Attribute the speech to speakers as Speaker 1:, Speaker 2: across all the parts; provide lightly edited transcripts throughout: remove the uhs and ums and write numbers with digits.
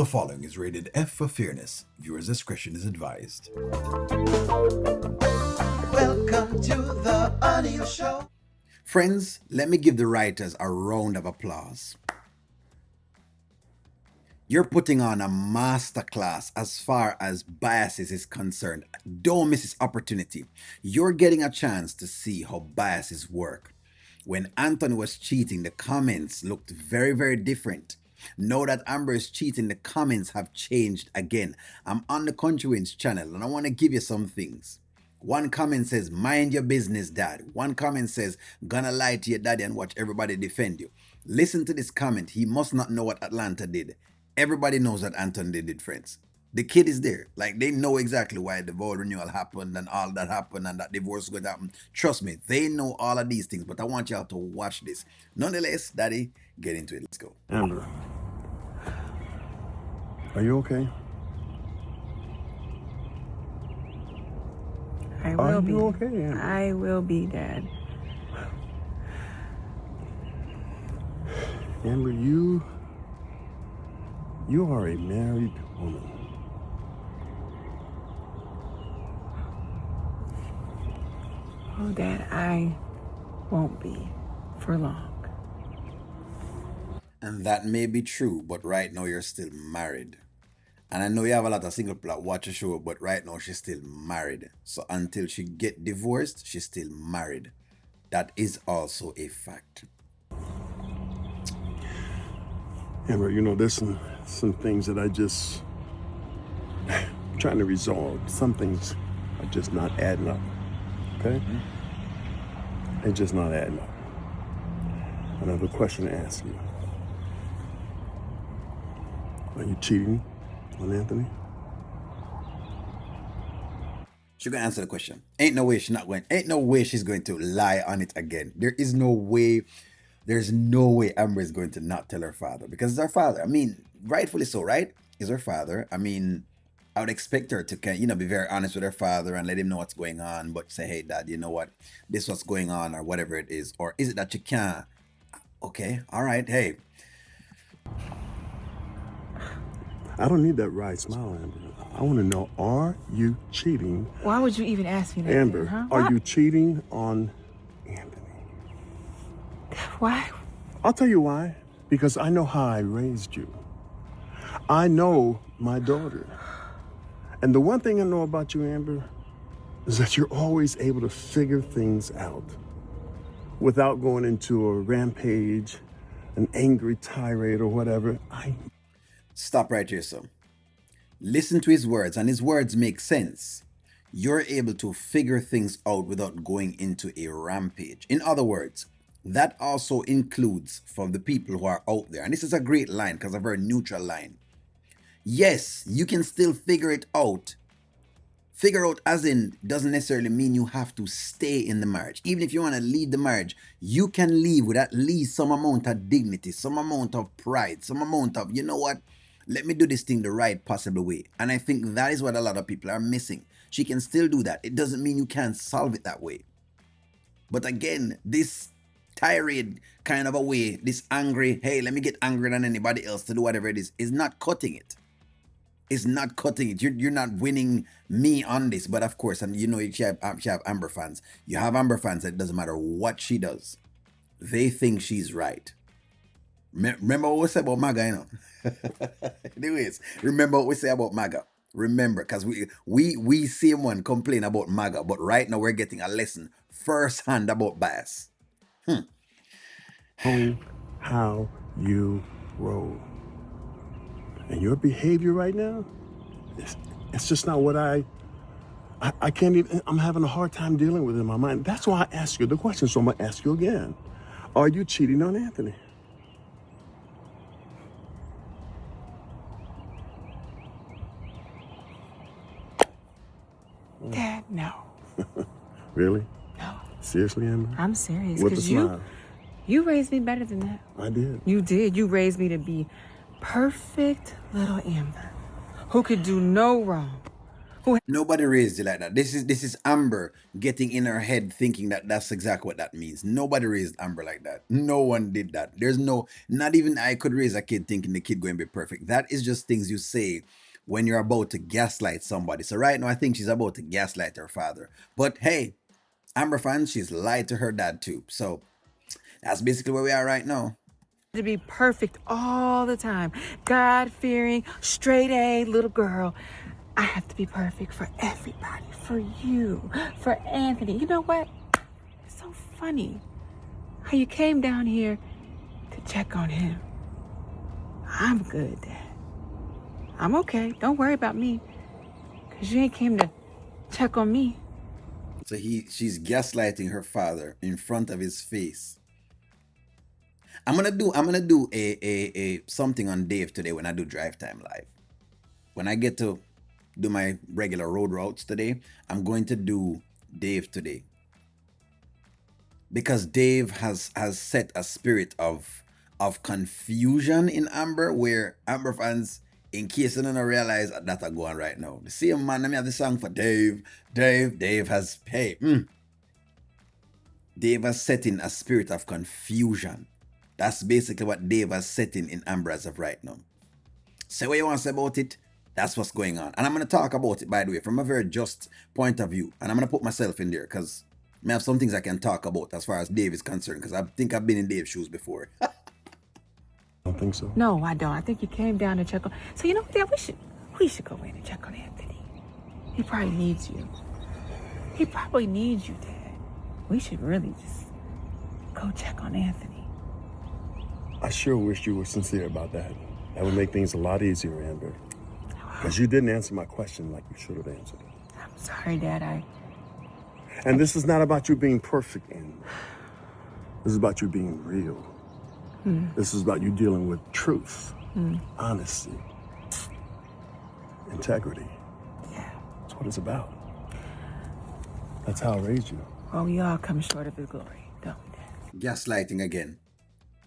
Speaker 1: The following is rated F for fairness. Viewers' discretion is advised.
Speaker 2: Welcome to the audio show.
Speaker 1: Friends, let me give the writers a round of applause. You're putting on a masterclass as far as biases is concerned. Don't miss this opportunity. You're getting a chance to see how biases work. When Anthony was cheating, the comments looked very, very different. Now that Amber is cheating, the comments have changed again. I'm on the Kountry channel and I want to give you some things. One comment says, mind your business, dad. One comment says, gonna lie to your daddy and watch everybody defend you. Listen to this comment. He must not know what Atlanta did. Everybody knows what Anthony did, friends. The kid is there. Like, they know exactly why the vote renewal happened and all that happened and that divorce was going to happen. Trust me, they know all of these things, but I want y'all to watch this. Nonetheless, daddy, get into it. Let's go.
Speaker 3: Amber, are you okay?
Speaker 4: I will be.
Speaker 3: Are you okay, Amber?
Speaker 4: I will be, Dad.
Speaker 3: Amber, you are a married woman.
Speaker 4: Oh, Dad, I won't be for long.
Speaker 1: And that may be true, but right now you're still married. And I know you have a lot of single people that watch the show, but right now she's still married. So until she get divorced, she's still married. That is also a fact.
Speaker 3: Amber, you know, there's some things that I'm trying to resolve. Some things are just not adding up, okay?
Speaker 1: Mm-hmm.
Speaker 3: They're just not adding up. And I have a question to ask you. Are you cheating on Anthony?
Speaker 1: She's gonna answer the question. Ain't no way she's going to lie on it again. There's no way Amber is going to not tell her father, because it's her father. I mean, rightfully so, right? It's her father. I mean, I would expect her to be very honest with her father and let him know what's going on, but say, hey, dad, you know what? This what's going on, or whatever it is. Or is it that you can't? Okay, all right, hey.
Speaker 3: I don't need that wry smile, Amber. I want to know, are you cheating?
Speaker 4: Why would you even ask me that?
Speaker 3: Amber,
Speaker 4: huh?
Speaker 3: Are you cheating on Anthony?
Speaker 4: Why?
Speaker 3: I'll tell you why. Because I know how I raised you. I know my daughter. And the one thing I know about you, Amber, is that you're always able to figure things out without going into a rampage, an angry tirade or whatever.
Speaker 1: Stop right here, son. Listen to his words, and his words make sense. You're able to figure things out without going into a rampage. In other words, that also includes for the people who are out there. And this is a great line, because a very neutral line. Yes, you can still figure it out. Figure out as in doesn't necessarily mean you have to stay in the marriage. Even if you want to leave the marriage, you can leave with at least some amount of dignity, some amount of pride, some amount of, you know what? Let me do this thing the right possible way. And I think that is what a lot of people are missing. She can still do that. It doesn't mean you can't solve it that way. But again, this tirade kind of a way, this angry, hey, let me get angrier than anybody else to do whatever it is not cutting it. It's not cutting it. You're not winning me on this. But of course, and you know, she have Amber fans. You have Amber fans that it doesn't matter what she does. They think she's right. Remember what we said about MAGA, you know? Anyways, remember what we say about MAGA. Remember, because we see one complain about MAGA, but right now we're getting a lesson firsthand about bias.
Speaker 3: How you roll. And your behavior right now, it's just not what I can't even, I'm having a hard time dealing with it in my mind. That's why I asked you the question, so I'm going to ask you again. Are you cheating on Anthony?
Speaker 4: Dad, no.
Speaker 3: Really?
Speaker 4: No.
Speaker 3: Seriously, Amber?
Speaker 4: I'm serious.
Speaker 3: With a
Speaker 4: Because
Speaker 3: smile.
Speaker 4: you raised me better than that.
Speaker 3: I did.
Speaker 4: You did. You raised me to be perfect little Amber, who could do no wrong,
Speaker 1: Nobody raised you like that. This is Amber getting in her head thinking that that's exactly what that means. Nobody raised Amber like that. No one did that. There's no, not even I could raise a kid thinking the kid going to be perfect. That is just things you say when you're about to gaslight somebody. So right now, I think she's about to gaslight her father. But hey, Amber fans, she's lied to her dad too. So that's basically where we are right now.
Speaker 4: To be perfect all the time. God-fearing, straight A little girl. I have to be perfect for everybody, for you, for Anthony. You know what? It's so funny how you came down here to check on him. I'm good, Dad. I'm okay. Don't worry about me. Because you ain't came to check on me.
Speaker 1: So she's gaslighting her father in front of his face. I'm gonna do a something on Dave today when I do drive time live. When I get to do my regular road routes today, I'm going to do Dave today. Because Dave has set a spirit of confusion in Amber, where Amber fans, in case you don't realize that are going right now. The same man, let me have the song for Dave. Dave has Dave has set in a spirit of confusion. That's basically what Dave has set in Amber as of right now. Say what you want to say about it. That's what's going on. And I'm going to talk about it, by the way, from a very just point of view. And I'm going to put myself in there because I have some things I can talk about as far as Dave is concerned, because I think I've been in Dave's shoes before.
Speaker 3: Don't think so?
Speaker 4: No, I don't. I think you came down to check on. So you know what, Dad? We should go in and check on Anthony. He probably needs you. He probably needs you, Dad. We should really just go check on Anthony.
Speaker 3: I sure wish you were sincere about that. That would make things a lot easier, Amber. Because you didn't answer my question like you should have answered it.
Speaker 4: I'm sorry, Dad.
Speaker 3: And this is not about you being perfect, Amber. This is about you being real. This is about you dealing with truth, honesty, integrity.
Speaker 4: Yeah.
Speaker 3: That's what it's about. That's how I raised you.
Speaker 4: Well, we all come short of his glory, don't we, Dad?
Speaker 1: Gaslighting again.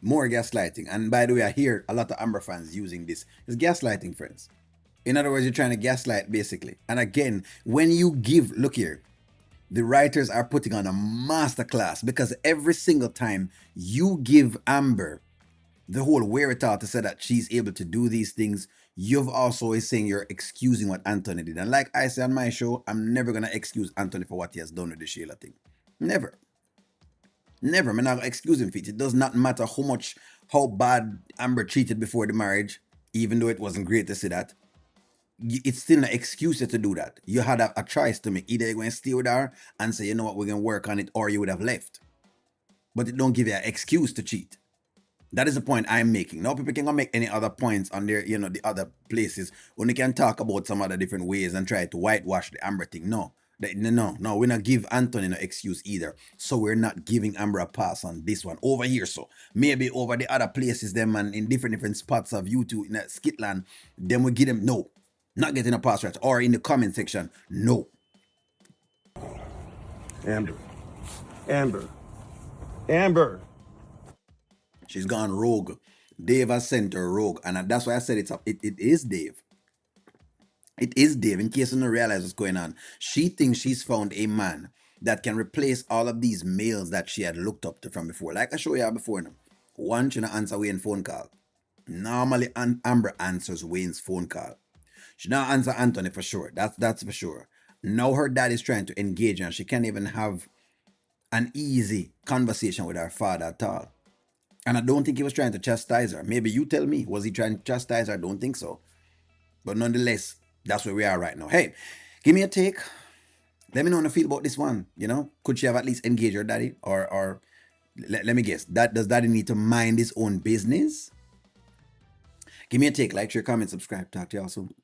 Speaker 1: More gaslighting. And by the way, I hear a lot of Amber fans using this. It's gaslighting, friends. In other words, you're trying to gaslight, basically. And again, when you give, look here, the writers are putting on a masterclass, because every single time you give Amber the whole wherewithal to say that she's able to do these things, you've also is saying you're excusing what Anthony did. And like I say on my show, I'm never going to excuse Anthony for what he has done with the Sheila thing. Never. Never. I'm not going to excuse him for it. It does not matter how bad Amber treated before the marriage, even though it wasn't great to see that. It's still an excuse to do that. You had a choice to make. Either you're going to stay with her and say, you know what, we're going to work on it, or you would have left. But it don't give you an excuse to cheat. That is the point I'm making. Now people can make any other points on their, the other places when they can talk about some other different ways and try to whitewash the Amber thing. No, we're not give Anthony no excuse either. So we're not giving Amber a pass on this one over here. So maybe over the other places, them and in different spots of YouTube in that Skitland, then we give them no, not getting a pass right, or in the comment section, no.
Speaker 3: Amber.
Speaker 1: She's gone rogue. Dave has sent her rogue, and that's why I said it is Dave. It is Dave, in case you don't realize what's going on. She thinks she's found a man that can replace all of these males that she had looked up to from before. Like I showed you before now. One, she not answer Wayne's phone call. Normally, Amber answers Wayne's phone call. She not answer Anthony for sure. That's for sure. Now her dad is trying to engage her, and she can't even have an easy conversation with her father at all. And I don't think he was trying to chastise her. Maybe you tell me, was he trying to chastise her? I don't think so. But nonetheless, that's where we are right now. Hey, give me a take. Let me know how you feel about this one. Could she have at least engaged her daddy? Or let me guess, does daddy need to mind his own business? Give me a take. Like, share, comment, subscribe. Talk to y'all soon.